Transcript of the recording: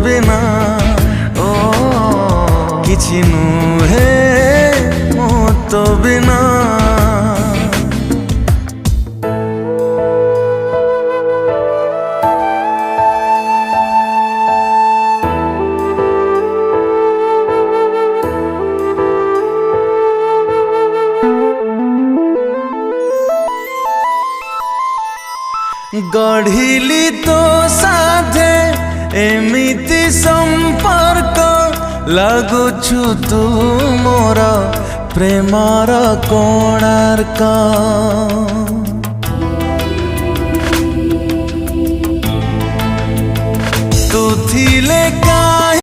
बिना ओ किछि नुहे मो तो बिना। गढ़िली तो साधे एमिति संपर्क लगुछु तू मोर प्रेमर कोणार्क। तू थिले